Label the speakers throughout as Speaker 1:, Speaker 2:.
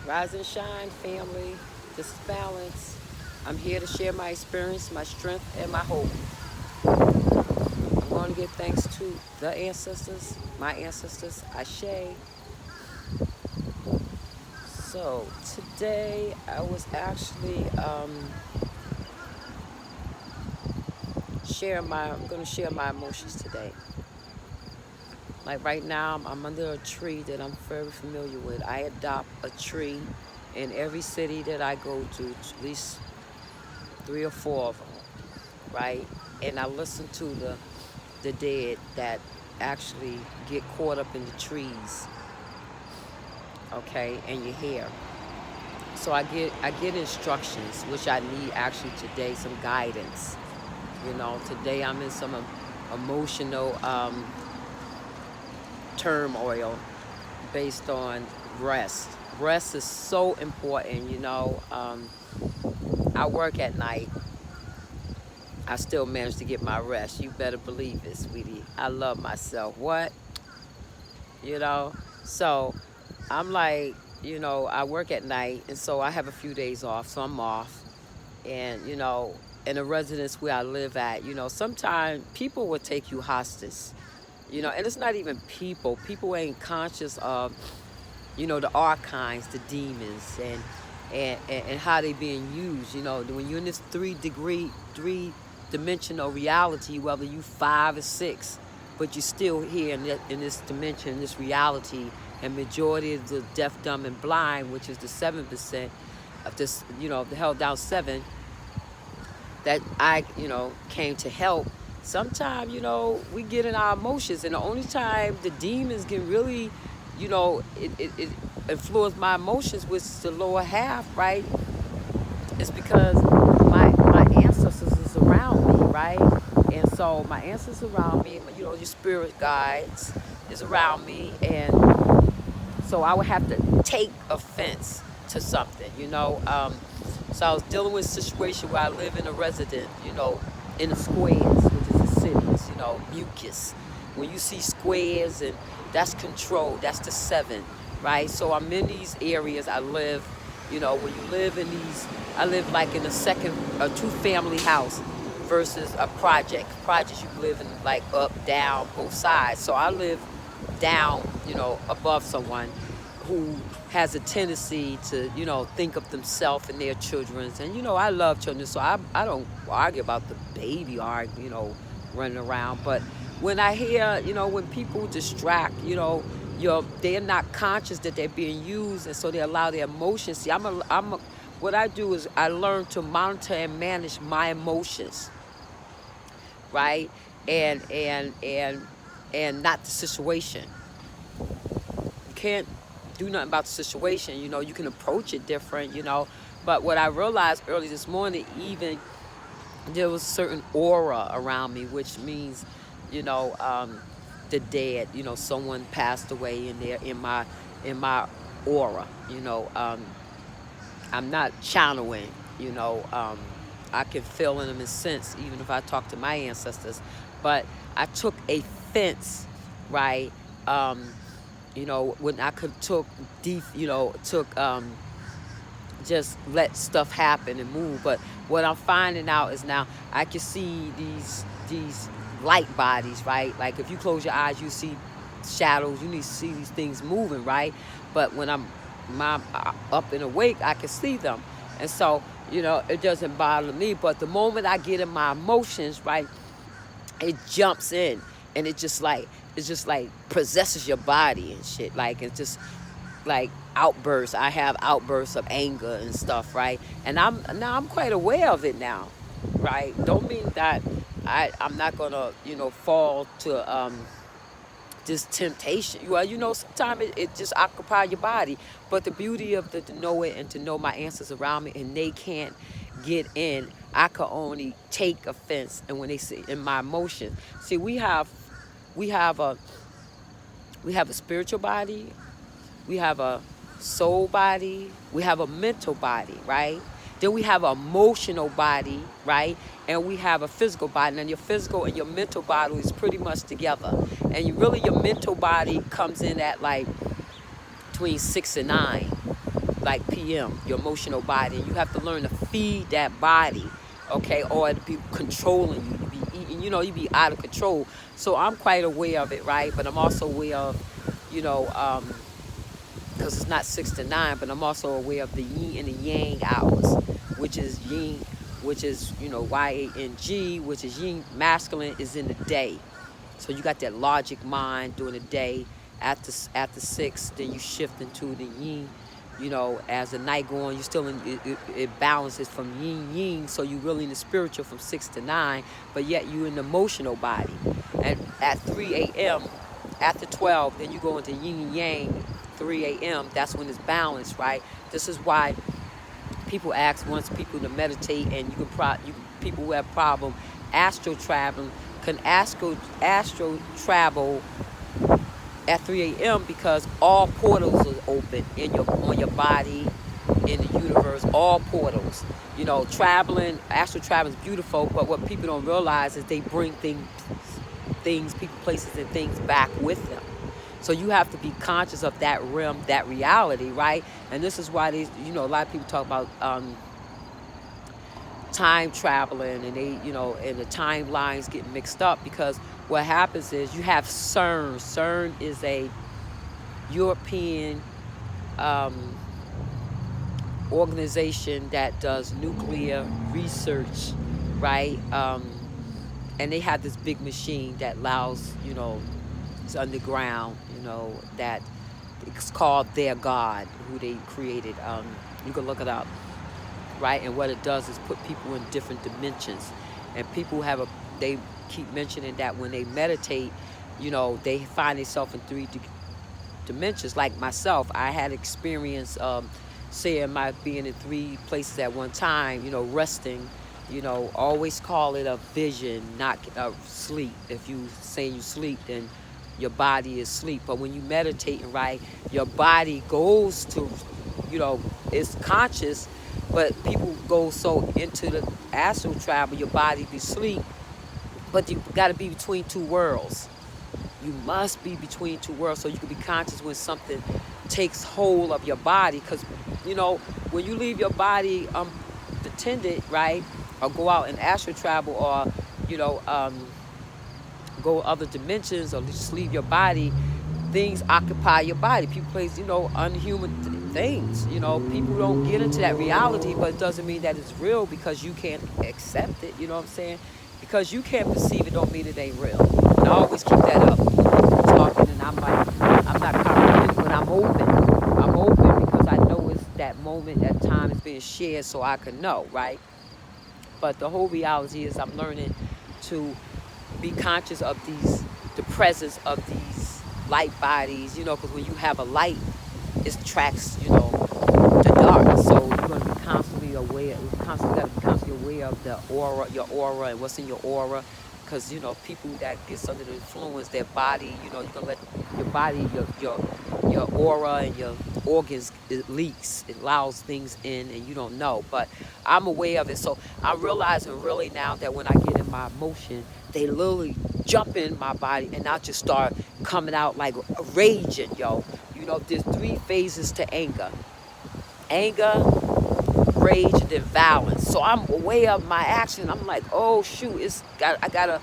Speaker 1: Rise and shine, family. This is Balance. I'm here to share my experience, my strength, and my hope. I'm going to give thanks to the ancestors, my ancestors, Ashe. So today I was actually I'm going to share my emotions today. Like right now, I'm under a tree that I'm very familiar with. I adopt a tree in every city that I go to, at least three or four of them, right? And I listen to the dead that actually get caught up in the trees, okay, and your hair. So I get instructions, which I need actually today, some guidance. Today I'm in some emotional turmoil based on rest. Rest is so important. I work at night. I still manage to get my rest. You better believe it, sweetie. I love myself. What? You know? So I'm like, I work at night, and so I have a few days off, so I'm off. And, in the residence where I live at, sometimes people will take you hostage, and it's not even people. People ain't conscious of, the archives, the demons, and how they being used. When you're in this three-dimensional reality, whether you 5 or 6, but you're still here in this dimension, this reality, and majority of the deaf, dumb, and blind, which is the 7% of this, the held down 7 that I, came to help. Sometimes, we get in our emotions, and the only time the demons can really, it influence my emotions, which is the lower half, right? It's because my ancestors is around me, right? And so my ancestors around me, your spirit guides is around me, and so I would have to take offense to something. So I was dealing with a situation where I live in a resident, in the squares, which is the cities, mucus. When you see squares, and that's control, that's the 7, right? So I'm in these areas. I live, when you live in these, I live like in a 2-family house versus a project. Projects you live in like up, down, both sides. So I live down, above someone who has a tendency to, think of themselves and their children. And, I love children, so I don't argue about the baby running around. But when I hear, when people distract, they're not conscious that they're being used, and so they allow their emotions. See, what I do is I learn to monitor and manage my emotions, right? And not the situation. You can't do nothing about the situation. You can approach it different. But what I realized early this morning, even there was a certain aura around me, which means, the dead. Someone passed away in there in my aura. I'm not channeling. I can feel in them and sense, even if I talk to my ancestors. But I took a fence, right? When I could took deep, just let stuff happen and move. But what I'm finding out is now I can see these light bodies, right? Like if you close your eyes, you see shadows. You need to see these things moving, right? But when I'm up and awake, I can see them, and so it doesn't bother me. But the moment I get in my emotions, right, it jumps in, and it's just like possesses your body and shit. Like it's just like outbursts. I have outbursts of anger and stuff, right? And I'm quite aware of it now, right? Don't mean that I'm not gonna fall to this temptation. Well, sometimes it just occupy your body. But the beauty of to know it and to know my ancestors around me, and they can't get in. I can only take offense, and when they see in my emotions, see, we have a spiritual body, we have a soul body, we have a mental body, right? Then we have an emotional body, right? And we have a physical body. And your physical and your mental body is pretty much together. And your mental body comes in at like between 6 and 9. like PM, your emotional body. And you have to learn to feed that body, okay, or it'll be controlling you. You be eating, you be out of control. So I'm quite aware of it, right? But I'm also aware of, because it's not 6 to 9, but I'm also aware of the yin and the yang hours, which is yin, which is, yang, which is yin, masculine is in the day. So you got that logic mind during the day. After 6, then you shift into the yin. As the night go on, you still it balances from yin, so you really in the spiritual from 6 to 9, but yet you in the emotional body. And at 3 a.m., after 12, then you go into yin and yang. 3 a.m., that's when it's balanced, right? This is why people wants people to meditate, and people who have problem astral traveling can astral travel at 3 a.m. because all portals are open on your body, in the universe, all portals. Astral traveling is beautiful, but what people don't realize is they bring people, places, and things back with them. So you have to be conscious of that realm, that reality, right? And this is why a lot of people talk about time traveling, and and the timelines get mixed up, because what happens is you have CERN. CERN is a European organization that does nuclear research, right? And they have this big machine that allows, it's underground, that it's called their God, who they created. You can look it up, right? And what it does is put people in different dimensions. And people they keep mentioning that when they meditate, they find themselves in 3 dimensions. Like myself, I had experience saying my being in 3 places at one time, resting. Always call it a vision, not sleep. If you say you sleep, then your body is sleep. But when you meditate, right, your body goes to, it's conscious, but people go so into the astral travel, your body be sleep. But you got to be between 2 worlds. You must be between 2 worlds so you can be conscious when something takes hold of your body. Because, when you leave your body unattended, right, or go out and astral travel, or, go other dimensions, or just leave your body, things occupy your body. People place, unhuman things. People don't get into that reality, but it doesn't mean that it's real because you can't accept it. You know what I'm saying? Because you can't perceive it don't mean it ain't real. And I always keep that up. People talking, and I'm like, I'm not comprehending, but I'm open. I'm open because I know it's that moment, that time is being shared, so I can know, right? But the whole reality is I'm learning to be conscious of the presence of these light bodies, because when you have a light, it attracts, the dark. So you're going to be constantly aware. You constantly got to be constantly aware of the aura, your aura, and what's in your aura. Because, people that gets under the influence, their body, you're going to let your body, your aura and your organs, it leaks. It allows things in, and you don't know. But I'm aware of it. So I'm realizing really now that when I get in my emotion, they literally jump in my body, and I just start coming out like raging, yo. There's 3 phases to anger. Anger, rage, and then violence. So I'm aware of my action. I'm like, oh shoot, I gotta,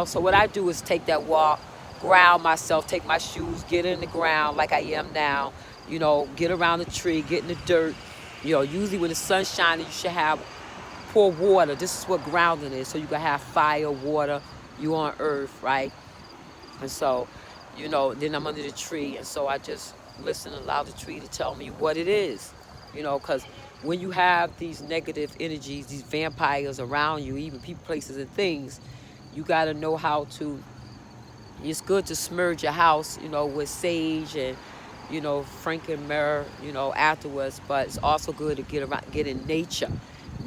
Speaker 1: so what I do is take that walk, ground myself, take my shoes, get in the ground like I am now, get around the tree, get in the dirt. Usually when the sun's shining, you should pour water. This is what grounding is. So you can have fire, water, you on earth, right? And so, then I'm under the tree, and so I just listen and allow the tree to tell me what it is. Because when you have these negative energies, these vampires around you, even people, places, and things, you got to know how to, it's good to smudge your house, with sage and, franken myrrh, afterwards, but it's also good to get in nature.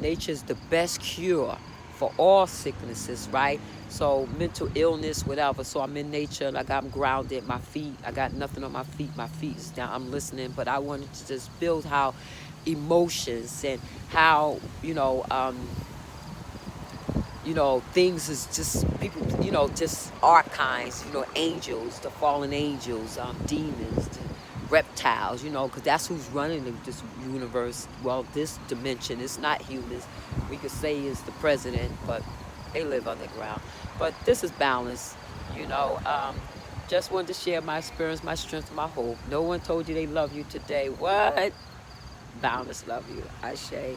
Speaker 1: Nature is the best cure for all sicknesses, right? So mental illness, whatever. So I'm in nature, like I'm grounded. My feet, I got nothing on my feet. My feet is down. I'm listening, but I wanted to just build how emotions and how, things is just people, just archives, angels, the fallen angels, demons, the reptiles, you know, because that's who's running this universe. Well, this dimension, it's not humans. We could say it's the president, but they live underground. But this is balance, you know. Just wanted to share my experience, my strength, my hope. No one told you they love you today. What? Boundless love you. Ashe.